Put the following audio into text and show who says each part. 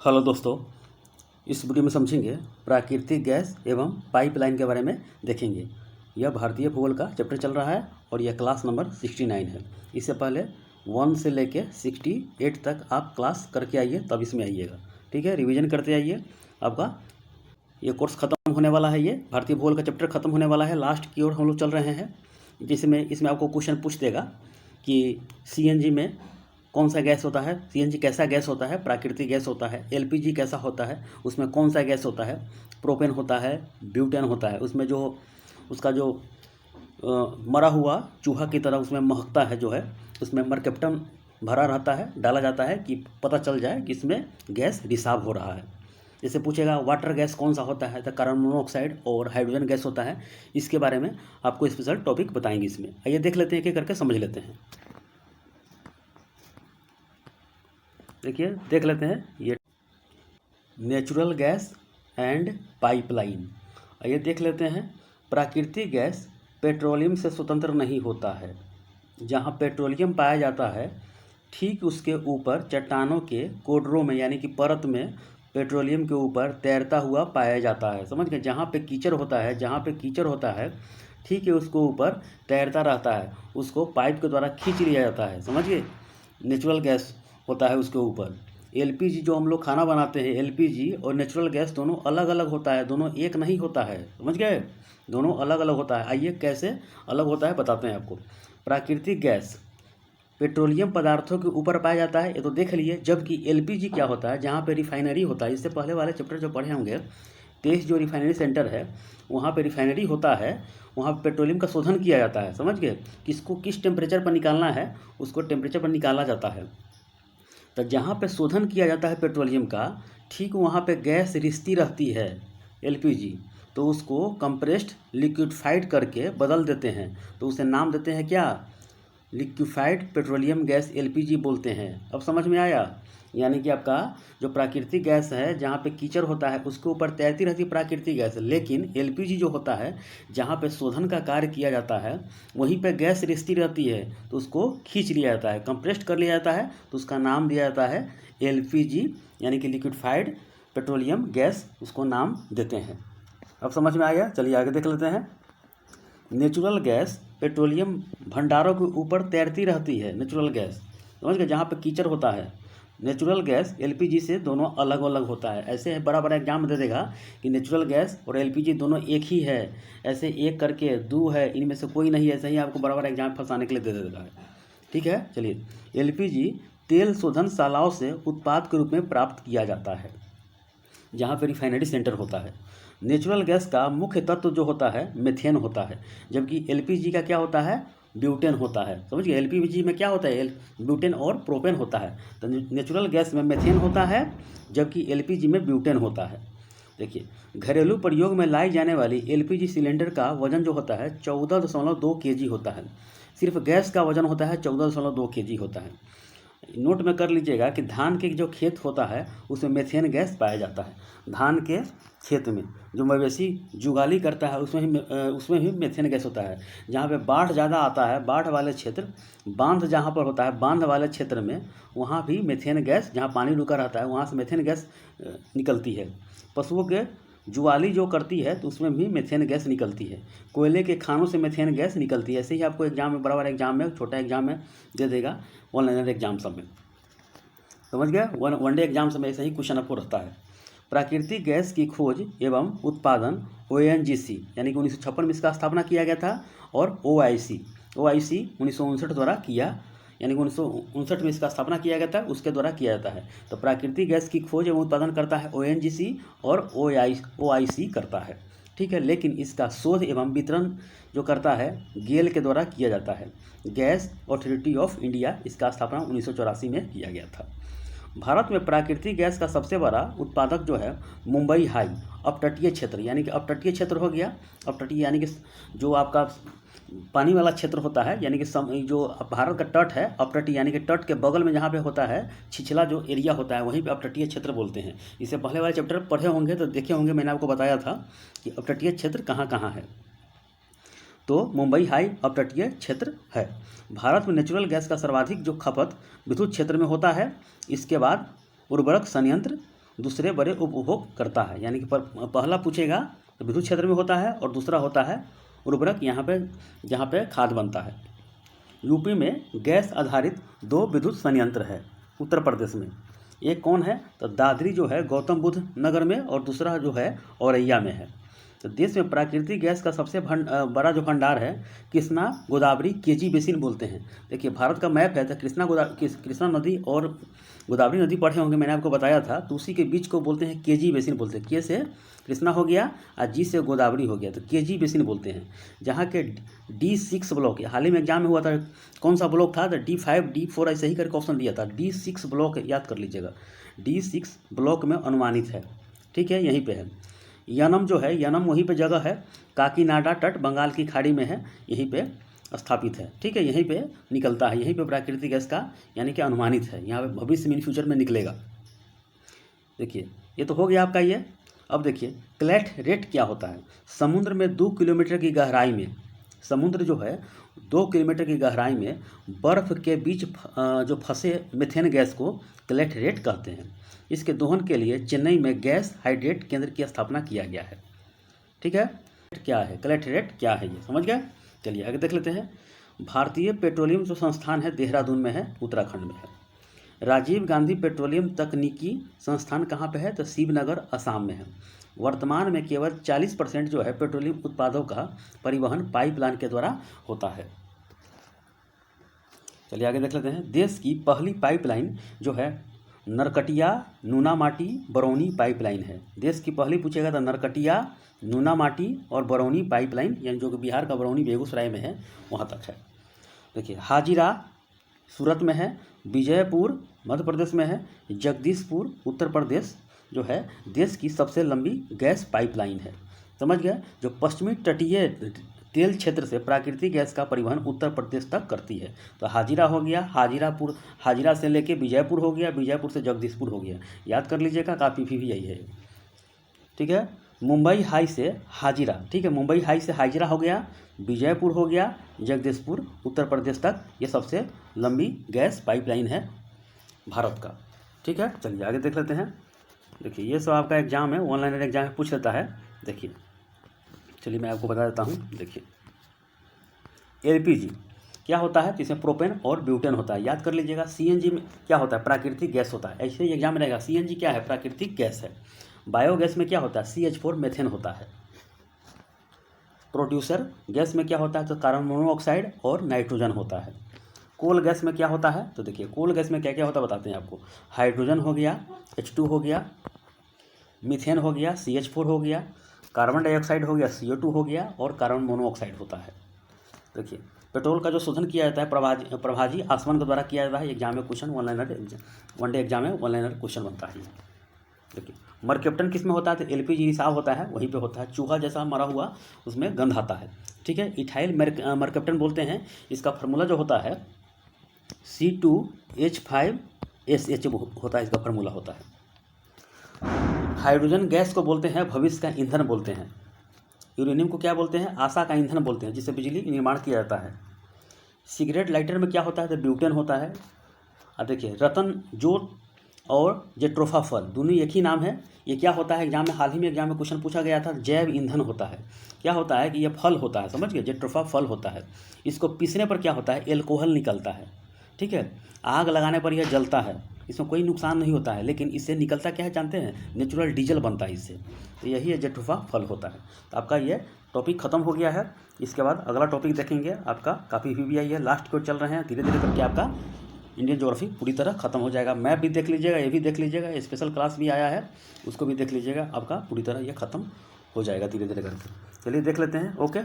Speaker 1: Hello दोस्तों, इस video में समझेंगे प्राकृतिक गैस एवं पाइपलाइन के बारे में देखेंगे। यह भारतीय भूगोल का चैप्टर चल रहा है और यह क्लास नंबर 69 है। इससे पहले 1 से लेके 68 तक आप क्लास करके आइए, तब इसमें आइएगा। ठीक है, रिवीजन करते आइए। आपका ये कोर्स ख़त्म होने वाला है, ये भारतीय भूगोल का चैप्टर ख़त्म होने वाला है, लास्ट की ओर हम लोग चल रहे हैं। जिसमें इसमें आपको क्वेश्चन पूछ देगा कि सीएनजी में कौन सा गैस होता है, सीएनजी कैसा गैस होता है, प्राकृतिक गैस होता है, एलपीजी कैसा होता है, उसमें कौन सा गैस होता है, प्रोपेन होता है, ब्यूटेन होता है, उसमें जो उसका जो मरा हुआ चूहा की तरह उसमें महकता है जो है, उसमें मरकैप्टन भरा रहता है, डाला जाता है कि पता चल जाए कि इसमें गैस रिसाव हो रहा है। जैसे पूछेगा वाटर गैस कौन सा होता है, तो कार्बन मोनोऑक्साइड और हाइड्रोजन गैस होता है। इसके बारे में आपको स्पेशल टॉपिक बताएंगे इसमें। आइए देख लेते हैं, एक एक करके समझ लेते हैं। देखिए, देख लेते हैं ये नेचुरल गैस एंड पाइपलाइन। आइए देख लेते हैं। प्राकृतिक गैस पेट्रोलियम से स्वतंत्र नहीं होता है। जहाँ पेट्रोलियम पाया जाता है ठीक उसके ऊपर चट्टानों के कोडरों में यानी कि परत में पेट्रोलियम के ऊपर तैरता हुआ पाया जाता है। समझ गए, जहाँ पे कीचड़ होता है, जहाँ पे कीचड़ होता है ठीक है उसको ऊपर तैरता रहता है, उसको पाइप के द्वारा खींच लिया जाता है। समझ गए, नेचुरल गैस होता है उसके ऊपर। एलपीजी जो हम लोग खाना बनाते हैं, एलपीजी और नेचुरल गैस दोनों अलग अलग होता है, दोनों एक नहीं होता है। समझ गए, दोनों अलग अलग होता है। आइए कैसे अलग होता है बताते हैं आपको। प्राकृतिक गैस पेट्रोलियम पदार्थों के ऊपर पाया जाता है, ये तो देख लिए। जबकि एलपीजी क्या होता है, जहाँ पे रिफाइनरी होता है, इससे पहले वाले चैप्टर जो पढ़े होंगे 23 जो रिफाइनरी सेंटर है वहाँ पे रिफाइनरी होता है, वहाँ पे पेट्रोलियम का शोधन किया जाता है। समझ गए, किसको किस टेम्परेचर पर निकालना है उसको टेम्परेचर पर निकाला जाता है। तो जहाँ पे शोधन किया जाता है पेट्रोलियम का, ठीक वहाँ पे गैस रिश्ती रहती है एलपीजी, तो उसको कंप्रेस्ड लिक्विफाइड करके बदल देते हैं, तो उसे नाम देते हैं क्या, लिक्विफाइड पेट्रोलियम गैस एलपीजी बोलते हैं। अब समझ में आया। यानी कि आपका जो प्राकृतिक गैस है जहाँ पे कीचड़ होता है उसके ऊपर तैरती रहती है प्राकृतिक गैस, लेकिन एलपीजी जो होता है जहाँ पे शोधन का कार्य किया जाता है वहीं पे गैस रिश्ती रहती है, तो उसको खींच लिया जाता है, कंप्रेस्ड कर लिया जाता है, तो उसका नाम दिया जाता है एलपीजी यानी कि लिक्विफाइड पेट्रोलियम गैस, उसको नाम देते हैं। अब समझ में आया, चलिए आगे देख लेते हैं। नेचुरल गैस पेट्रोलियम भंडारों के ऊपर तैरती रहती है। नेचुरल गैस समझ गए, जहाँ पे कीचड़ होता है। नेचुरल गैस एलपीजी से दोनों अलग अलग होता है। ऐसे बड़ा बड़ा एग्जाम दे देगा कि नेचुरल गैस और एलपीजी दोनों एक ही है, ऐसे एक करके दो है, इनमें से कोई नहीं है, ऐसे ही आपको बड़ा बड़ा एग्जाम फंसाने के लिए दे देगा। ठीक है, चलिए। एलपीजी तेल शोधनशालाओं से उत्पाद के रूप में प्राप्त किया जाता है, जहाँ पे रिफाइनरी सेंटर होता है। नेचुरल गैस का मुख्य तत्व जो होता है मेथेन होता है, जबकि एलपीजी का क्या होता है, ब्यूटेन होता है। समझिए, एलपीजी में क्या होता है, ब्यूटेन और प्रोपेन होता है। तो नेचुरल गैस में मेथेन होता है, जबकि एलपीजी में ब्यूटेन होता है। देखिए, घरेलू प्रयोग में लाई जाने वाली एलपीजी सिलेंडर का वजन जो होता है 14.2 केजी होता है। सिर्फ गैस का वजन होता है 14.2 केजी होता है। नोट में कर लीजिएगा कि धान के जो खेत होता है उसमें मेथेन गैस पाया जाता है। धान के खेत में जो मवेशी जुगाली करता है उसमें भी मेथेन गैस होता है। जहाँ पे बाढ़ ज़्यादा आता है, बाढ़ वाले क्षेत्र, बांध जहाँ पर होता है, बांध वाले क्षेत्र में वहाँ भी मेथेन गैस, जहाँ पानी रुका रहता है वहाँ से मेथेन गैस निकलती है। पशुओं के जुआली जो करती है तो उसमें भी मेथेन गैस निकलती है। कोयले के खानों से मेथेन गैस निकलती है। ऐसे ही आपको एग्जाम में, बड़ा बड़ा एग्जाम में, छोटा एग्जाम में दे देगा, ऑनलाइन एग्जाम सब में। समझ गया, वन डे एग्जाम सब में ऐसे ही क्वेश्चन आपको रहता है। प्राकृतिक गैस की खोज एवं उत्पादन ओएनजीसी यानी कि 1956 में इसका स्थापना किया गया था, और ओआईसी 1959 द्वारा किया, यानी कि 1959 में इसका स्थापना किया गया था, उसके द्वारा किया जाता है। तो प्राकृतिक गैस की खोज एवं उत्पादन करता है ओएनजीसी और ओआईसी करता है। ठीक है, लेकिन इसका शोध एवं वितरण जो करता है गेल के द्वारा किया जाता है। गैस अथॉरिटी ऑफ इंडिया, इसका स्थापना 1984 में किया गया था। भारत में प्राकृतिक गैस का सबसे बड़ा उत्पादक जो है मुंबई हाई अपतटीय क्षेत्र, यानी कि अपतटीय क्षेत्र हो गया। अपतटीय यानी कि जो आपका पानी वाला क्षेत्र होता है, यानी कि जो भारत का तट है, अपतटीय यानी कि तट के बगल में जहाँ पे होता है छिछला जो एरिया होता है वहीं पे अपतटीय क्षेत्र बोलते हैं। इससे पहले वाले चैप्टर पढ़े होंगे तो देखे होंगे, मैंने आपको बताया था कि अपतटीय क्षेत्र कहाँ कहाँ है। तो मुंबई हाई अपतटीय क्षेत्र है। भारत में नेचुरल गैस का सर्वाधिक जो खपत विद्युत क्षेत्र में होता है। इसके बाद उर्वरक संयंत्र दूसरे बड़े उपभोग करता है। यानी कि पहला पूछेगा तो विद्युत क्षेत्र में होता है और दूसरा होता है उर्वरक, यहाँ पे जहाँ पे खाद बनता है। यूपी में गैस आधारित 2 विद्युत संयंत्र है उत्तर प्रदेश में। एक कौन है तो दादरी जो है गौतम बुद्ध नगर में, और दूसरा जो है औरैया में है। तो देश में प्राकृतिक गैस का सबसे बड़ा जो भंडार है कृष्णा गोदावरी केजी बेसिन बोलते हैं। देखिए भारत का मैप है तो कृष्णा नदी और गोदावरी नदी पढ़े होंगे, मैंने आपको बताया था। तो उसी के बीच को बोलते हैं केजी बेसिन बोलते हैं। के से कृष्णा हो गया और जी से गोदावरी हो गया, तो केजी बेसिन बोलते हैं। जहाँ के D6 ब्लॉक, हाल ही में एग्जाम में हुआ था, कौन सा ब्लॉक था तो D5 D4 ऐसे ही करके ऑप्शन दिया था। D6 ब्लॉक याद कर लीजिएगा, D6 ब्लॉक में अनुमानित है। ठीक है, यहीं पे है। यनम जो है, यनम वहीं पे जगह है, काकीनाडा तट बंगाल की खाड़ी में है, यहीं पे स्थापित है। ठीक है, यहीं पे निकलता है, यहीं पे प्राकृतिक गैस का यानी कि अनुमानित है। यहाँ पे भविष्य में फ्यूचर में निकलेगा। देखिए ये तो हो गया आपका ये। अब देखिए क्लैट रेट क्या होता है। समुद्र में 2 किलोमीटर की गहराई में, समुद्र जो है 2 किलोमीटर की गहराई में बर्फ़ के बीच जो फंसे मीथेन गैस को क्लैट रेट कहते हैं। इसके दोहन के लिए चेन्नई में गैस हाइड्रेट केंद्र की स्थापना किया गया है। ठीक है, क्या है क्लैट रेट, क्या है ये समझ गए। चलिए आगे देख लेते हैं। भारतीय पेट्रोलियम जो संस्थान है देहरादून में है, उत्तराखंड में है। राजीव गांधी पेट्रोलियम तकनीकी संस्थान कहाँ पे है तो शिवनगर असम में है। वर्तमान में केवल 40% जो है पेट्रोलियम उत्पादों का परिवहन पाइपलाइन के द्वारा होता है। चलिए आगे देख लेते हैं। देश की पहली पाइपलाइन जो है नरकटिया नूनामाटी बरौनी पाइपलाइन है। देश की पहली पूछेगा तो नरकटिया नूनामाटी और बरौनी पाइपलाइन, यानी जो कि बिहार का बरौनी बेगूसराय में है, वहाँ तक है। देखिए हाजिरा सूरत में है, विजयपुर मध्य प्रदेश में है, जगदीशपुर उत्तर प्रदेश जो है देश की सबसे लंबी गैस पाइपलाइन है। समझ गए, जो पश्चिमी तटीय तेल क्षेत्र से प्राकृतिक गैस का परिवहन उत्तर प्रदेश तक करती है। तो हाजिरा हो गया, हाजिरा से लेके विजयपुर हो गया, विजयपुर से जगदीशपुर हो गया, याद कर लीजिएगा, काफ़ी भी यही है। ठीक है, मुंबई हाई से हाजिरा, ठीक है, मुंबई हाई से हाजिरा हो गया, विजयपुर हो गया, जगदीशपुर उत्तर प्रदेश तक, ये सबसे लंबी गैस पाइपलाइन है भारत का। ठीक है, चलिए आगे देख लेते हैं। देखिए ये सब आपका एग्जाम है, ऑनलाइन एग्जाम में पूछ लेता है। देखिए चलिए मैं आपको बता देता हूँ। देखिए LPG क्या होता है, इसमें प्रोपेन और ब्यूटेन होता है, याद कर लीजिएगा। CNG में क्या होता है, प्राकृतिक गैस होता है, ऐसे ही एग्जाम में रहेगा। CNG क्या है, प्राकृतिक गैस है। बायोगैस में क्या होता है, CH4 मेथेन होता है। प्रोड्यूसर गैस में क्या होता है तो कार्बन मोनोऑक्साइड और नाइट्रोजन होता है। कोल गैस में क्या होता है तो देखिए कोल गैस में क्या क्या होता है बताते हैं आपको। हाइड्रोजन हो गया, H2 हो गया, मीथेन हो गया, CH4 हो गया, कार्बन डाइऑक्साइड हो गया, CO2 हो गया, और कार्बन मोनोऑक्साइड होता है। देखिए पेट्रोल का जो शोधन किया जाता है प्रभाजी आसमान के द्वारा किया जाता है। एग्जाम में क्वेश्चन ऑनलाइन वनडे एग्जाम में ऑनलाइन क्वेश्चन बनता है। देखिए मरकेप्टन किस में होता है तो LPG रिसाव होता है, वहीं पे होता है। चूहा जैसा मरा हुआ उसमें गंध आता है। ठीक है, इथाइल मरकेप्टन बोलते हैं। इसका फार्मूला जो होता है C2H5SH होता है, इसका फार्मूला होता है। हाइड्रोजन गैस को बोलते हैं भविष्य का ईंधन बोलते हैं। यूरेनियम को क्या बोलते हैं, आशा का ईंधन बोलते हैं, जिससे बिजली निर्माण किया जाता है। सिगरेट लाइटर में क्या होता है तो ब्यूटेन होता है। अब देखिए रतन जोत और जेट्रोफा फल दोनों एक ही नाम है। ये क्या होता है, एग्जाम में हाल ही में एग्जाम में क्वेश्चन पूछा गया था, जैव ईंधन होता है। क्या होता है कि ये फल होता है, समझ गए, जेट्रोफा फल होता है। इसको पीसने पर क्या होता है, एल्कोहल निकलता है। ठीक है, आग लगाने पर यह जलता है, इसमें कोई नुकसान नहीं होता है, लेकिन इससे निकलता क्या है जानते हैं, नेचुरल डीजल बनता है इससे। तो यही है जेट्रोफा फल होता है। तो आपका ये टॉपिक खत्म हो गया है। इसके बाद अगला टॉपिक देखेंगे आपका काफ़ी VVI है, लास्ट को चल रहे हैं, धीरे धीरे करके आपका इंडियन ज्योग्राफी पूरी तरह खत्म हो जाएगा। मैप भी देख लीजिएगा, ये भी देख लीजिएगा, स्पेशल क्लास भी आया है, उसको भी देख लीजिएगा, आपका पूरी तरह ये खत्म हो जाएगा धीरे धीरे करके। चलिए देख लेते हैं। ओके।